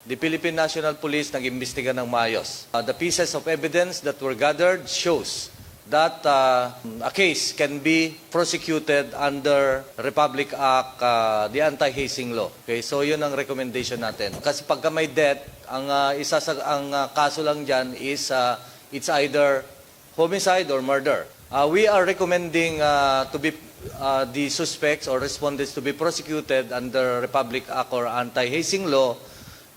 The Philippine National Police nag-imbestiga ng maayos. The pieces of evidence that were gathered shows that a case can be prosecuted under Republic Act, the anti-hazing law. Okay, so yun ang recommendation natin. Kasi pagka may death, ang kaso lang diyan is it's either homicide or murder. We are recommending to be the suspects or respondents to be prosecuted under Republic Act or anti-hazing law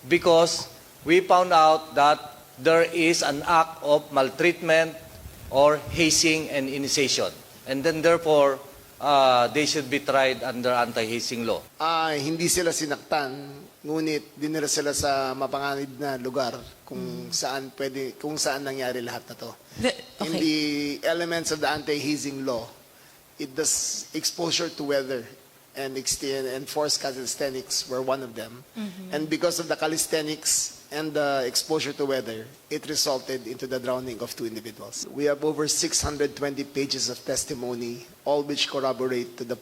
because we found out that there is an act of maltreatment or hazing and initiation. And then therefore, they should be tried under anti-hazing law. Hindi sila sinaktan, ngunit dinala sila sa mapanganib na lugar kung saan nangyari lahat na to. In the elements of the anti-hazing law, it does exposure to weather and forced calisthenics were one of them. And because of the calisthenics and the exposure to weather, it resulted into the drowning of 2 individuals. We have over 620 pages of testimony, all which corroborate to the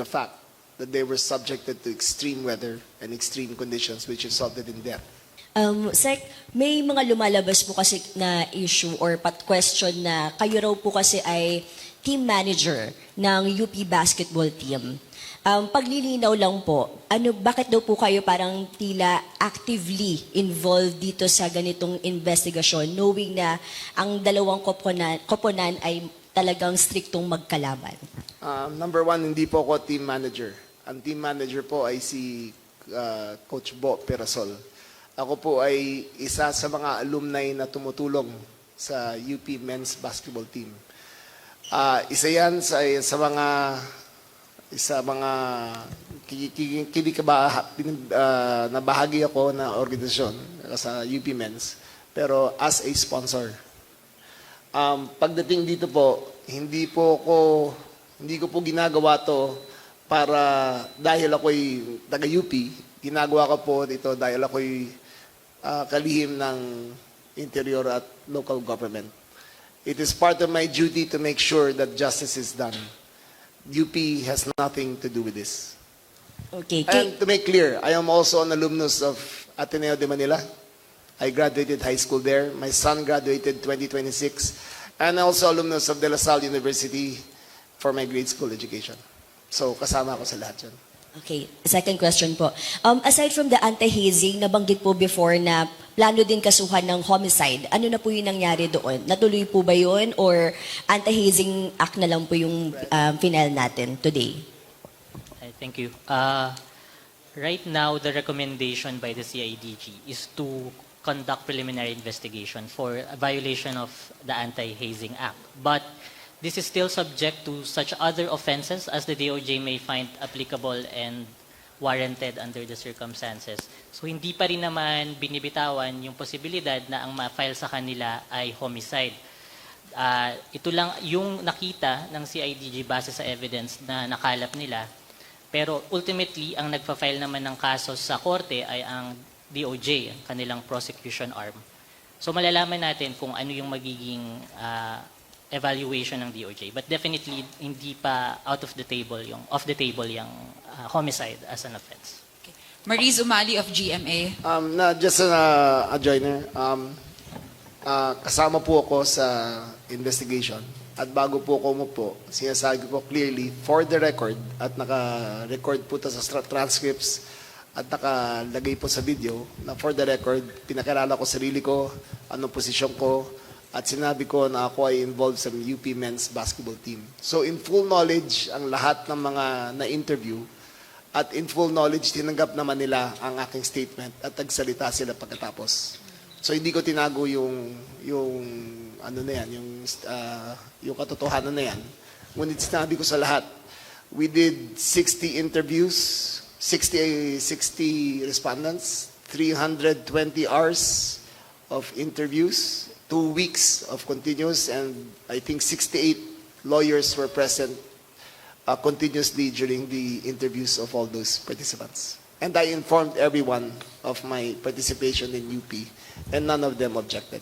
fact that they were subjected to extreme weather and extreme conditions which resulted in death. Sec, may mga lumalabas po kasi na issue or question na kayo raw po kasi ay team manager ng UP basketball team. Paglilinaw lang po, bakit daw po kayo parang tila actively involved dito sa ganitong investigasyon knowing na ang dalawang koponan ay talagang striktong magkalaban? Number one, hindi po ako team manager. Ang team manager po ay si Coach Bo Perasol. Ako po ay isa sa mga alumni na tumutulong sa UP men's basketball team. Isa yan sa mga na bahagi ako na organisasyon sa UP Men's, pero as a sponsor. Pagdating dito po, hindi ko po ginagawa to dahil ako'y taga-UP. Ginagawa ko po dito dahil ako'y kalihim ng interior at local government. It is part of my duty to make sure that justice is done. UP has nothing to do with this. Okay. And to make clear, I am also an alumnus of Ateneo de Manila. I graduated high school there. My son graduated 2026. And also alumnus of De La Salle University for my grade school education. So, kasama ako sa lahat yan. Okay, second question po. Aside from the anti-hazing, nabanggit po before na plano din kasuhan ng homicide. Ano na po yung nangyari doon? Natuloy po ba yun or anti-hazing act na lang po yung final natin today? Thank you. Right now, the recommendation by the CIDG is to conduct preliminary investigation for a violation of the Anti-Hazing Act. But this is still subject to such other offenses as the DOJ may find applicable and warranted under the circumstances. So hindi pa rin naman binibitawan yung posibilidad na ang ma-file sa kanila ay homicide. Ito lang yung nakita ng CIDG base sa evidence na nakalap nila. Pero ultimately, ang nagpa-file naman ng kaso sa korte ay ang DOJ, ang kanilang prosecution arm. So malalaman natin kung ano yung magiging evaluation ng DOJ. But definitely, hindi pa off the table yung homicide as an offense. Okay. Marie Zumali of GMA. Just a joiner, kasama po ako sa investigation. At bago po ako umupo, sinasabi ko clearly, for the record, at naka-record po ito sa transcripts, at nakalagay po sa video, na for the record, pinakilala ko sarili ko, anong posisyon ko, at sinabi ko na ako ay involved sa UP men's basketball team. So in full knowledge ang lahat ng mga na-interview at in full knowledge tinanggap naman nila ang aking statement at nagsalita sila pagkatapos. So hindi ko tinago yung katotohanan na yan. Ngunit sinabi ko sa lahat, we did 60 interviews, 60 respondents, 320 hours of interviews, 2 weeks of continuous, and I think 68 lawyers were present continuously during the interviews of all those participants. And I informed everyone of my participation in UP, and none of them objected.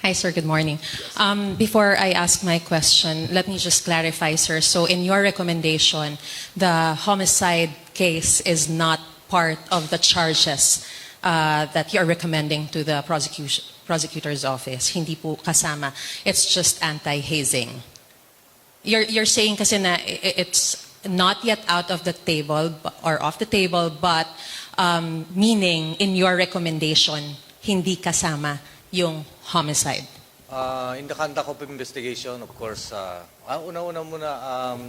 Hi, sir. Good morning. Before I ask my question, let me just clarify, sir. So in your recommendation, the homicide case is not part of the charges that you're recommending to the prosecutor's office. Hindi po kasama. It's just anti-hazing. You're saying kasi na it's not yet out of the table or off the table, but meaning in your recommendation, hindi kasama yung homicide. In the conduct of investigation, of course, una-una muna,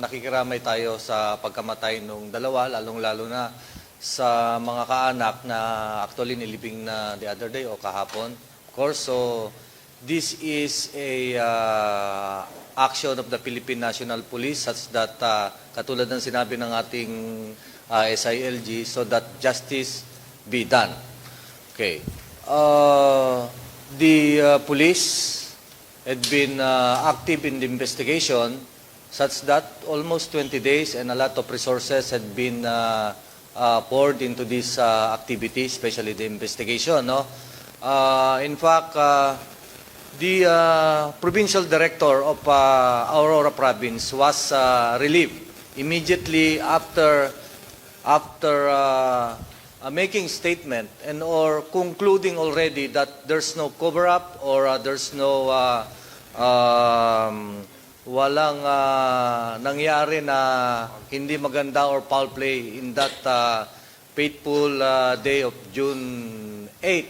nakikiramay tayo sa pagkamatay ng dalawa, lalong-lalo na sa mga kaanak na actually nilibing na the other day o kahapon. Of course, so this is a action of the Philippine National Police such that, katulad ng sinabi ng ating SILG, so that justice be done. Okay. The police had been active in the investigation such that almost 20 days and a lot of resources had been poured into this activity, especially the investigation. No? In fact, the provincial director of Aurora Province was relieved immediately after making statement and or concluding already that there's no cover-up or there's no walang nangyari na hindi maganda or foul play in that fateful day of June 8.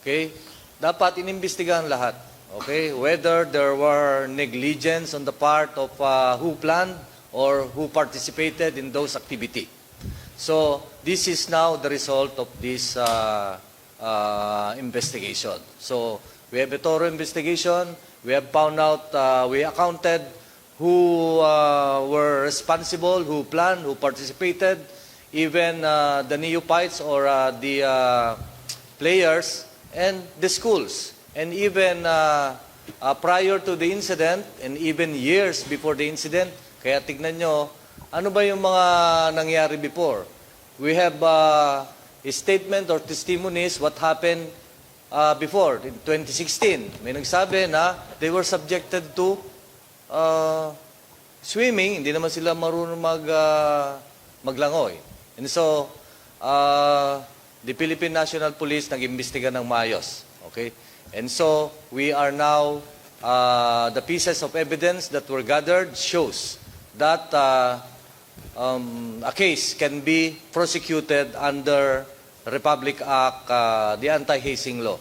Okay? Dapat inimbestigahan lahat. Okay? Whether there were negligence on the part of who planned or who participated in those activities. So, this is now the result of this investigation. So, we have a thorough investigation. We have found out, we accounted who were responsible, who planned, who participated, even the neophytes or the players and the schools. And even prior to the incident and even years before the incident, kaya tignan nyo, ano ba yung mga nangyari before? We have a statement or testimonies what happened before, in 2016. May nagsabi na they were subjected to swimming. Hindi naman sila marunong maglangoy. And so, the Philippine National Police nag-imbestiga ng maayos. Okay? And so, we are now, the pieces of evidence that were gathered shows that a case can be prosecuted under Republic Act, the anti-hazing law.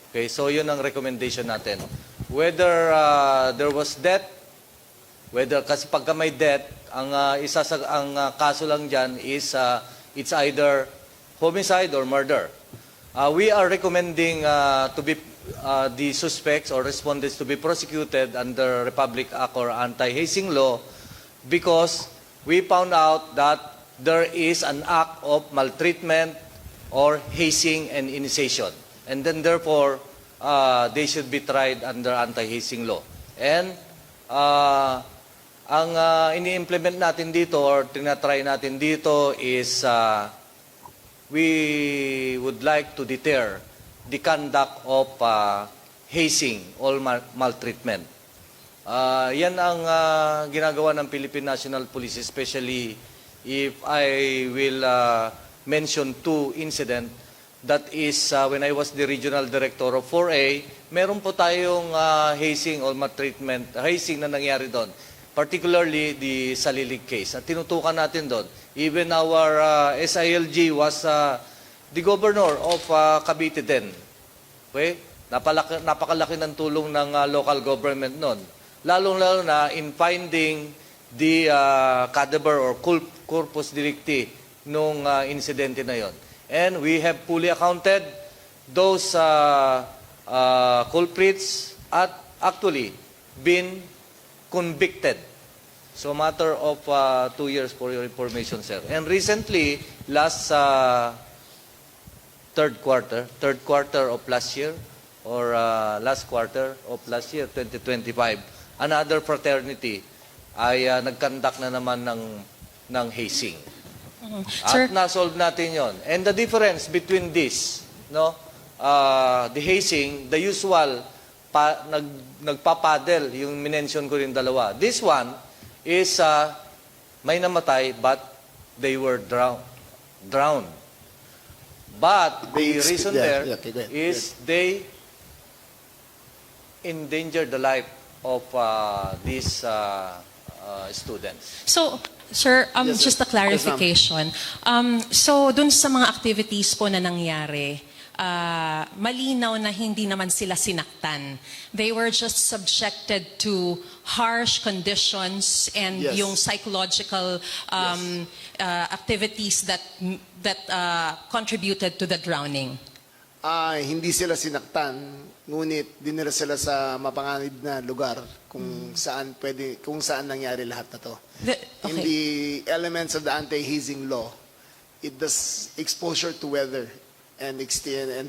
Okay, so yun ang recommendation natin. Whether there was death, whether kasi pagka may death, ang kaso lang diyan is it's either homicide or murder. We are recommending to be the suspects or respondents to be prosecuted under Republic Act or anti-hazing law because we found out that there is an act of maltreatment or hazing and initiation. And then therefore, they should be tried under anti-hazing law. And ang ini-implement natin dito or tinatry natin dito is we would like to deter the conduct of hazing or maltreatment. Yan ang ginagawa ng Philippine National Police, especially if I will mention two incidents. That is when I was the regional director of 4A, meron po tayong hazing or maltreatment, hazing na nangyari doon. Particularly the Salilig case. At tinutukan natin doon. Even our SILG was the governor of Cavite then. Okay? Napakalaki ng tulong ng local government noon. Lalong-lalo na in finding the cadaver or corpus delicti nung insidente na yon. And we have fully accounted those culprits at actually been convicted. So matter of 2 years for your information, sir. And recently, last third quarter of last year or last quarter of last year, 2025, another fraternity ay nagkandak na naman ng hazing. Sir, At na-solve natin yon. And the difference between this, no, the hazing, the usual, nagpapadel, yung minention ko rin dalawa. This one is may namatay but they were drowned. drowned. But the They- reason yeah, there yeah, okay, go ahead, is they endangered the life of these students. So, sir, Yes, just a yes. clarification. So, dun sa mga activities po na nangyari, malinaw na hindi naman sila sinaktan. They were just subjected to harsh conditions and Yes. yung psychological activities that contributed to the drowning. Hindi sila sinaktan, ngunit dinala sila sa mapanganib na lugar kung saan nangyari lahat na to. In Okay. the elements of the anti-hazing law, it does exposure to weather and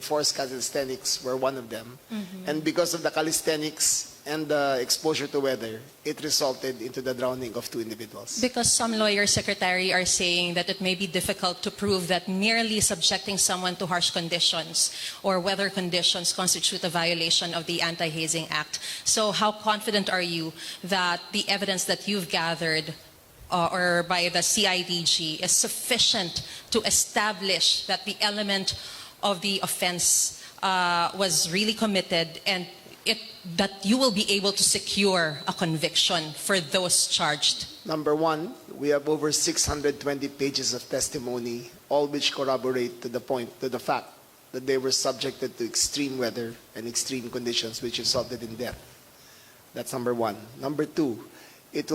forced calisthenics were one of them. And because of the calisthenics and the exposure to weather, it resulted into the drowning of two individuals. Because some lawyers, Secretary, are saying that it may be difficult to prove that merely subjecting someone to harsh conditions or weather conditions constitute a violation of the Anti-Hazing Act. So how confident are you that the evidence that you've gathered or by the CIDG is sufficient to establish that the element of the offense was really committed and that you will be able to secure a conviction for those charged? Number one, we have over 620 pages of testimony, all which corroborate to the fact that they were subjected to extreme weather and extreme conditions which resulted in death. That's number one. Number two, it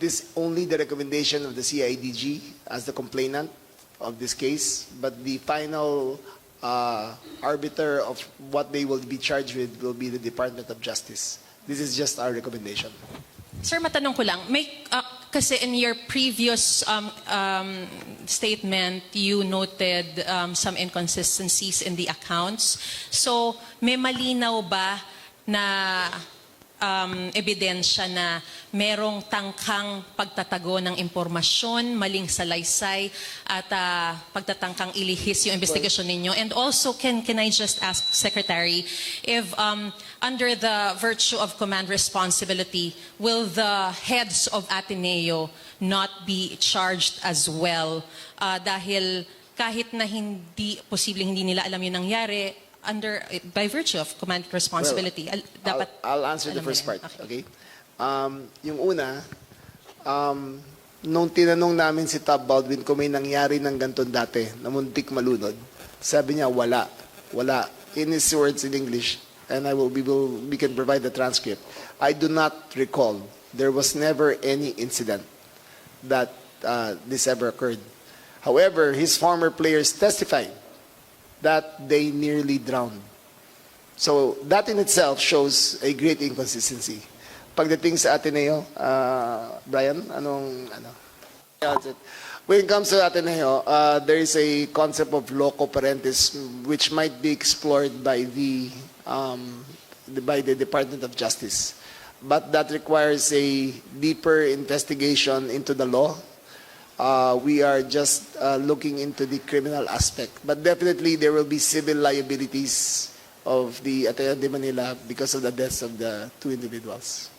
is only the recommendation of the CIDG as the complainant of this case, but the final arbiter of what they will be charged with will be the Department of Justice. This is just our recommendation. Sir, matanong ko lang, kasi in your previous statement, you noted some inconsistencies in the accounts. So, may malinaw ba na ebidensya na merong tangkang pagtatago ng impormasyon, maling salaysay, at pagtatangkang ilihis yung investigasyon ninyo? And also, can I just ask, Secretary, if under the virtue of command responsibility, will the heads of Ateneo not be charged as well? Dahil kahit na posibleng hindi nila alam yung nangyari, by virtue of command responsibility, dapat I'll answer the alam first nila. part. Okay. Yung una, nung tinanong namin si Top Baldwin kung may nangyari ng ganito dati, na muntik malunod, sabi niya wala. Wala. In his words in English, and we can provide the transcript. I do not recall. There was never any incident that this ever occurred. However, his former players testified that they nearly drowned. So that in itself shows a great inconsistency. Pagdating sa Ateneo, Brian, when it comes to Ateneo, there is a concept of loco parentis which might be explored by the Department of Justice, but that requires a deeper investigation into the law. We are just looking into the criminal aspect. But definitely there will be civil liabilities of the Ateneo de Manila because of the deaths of the two individuals.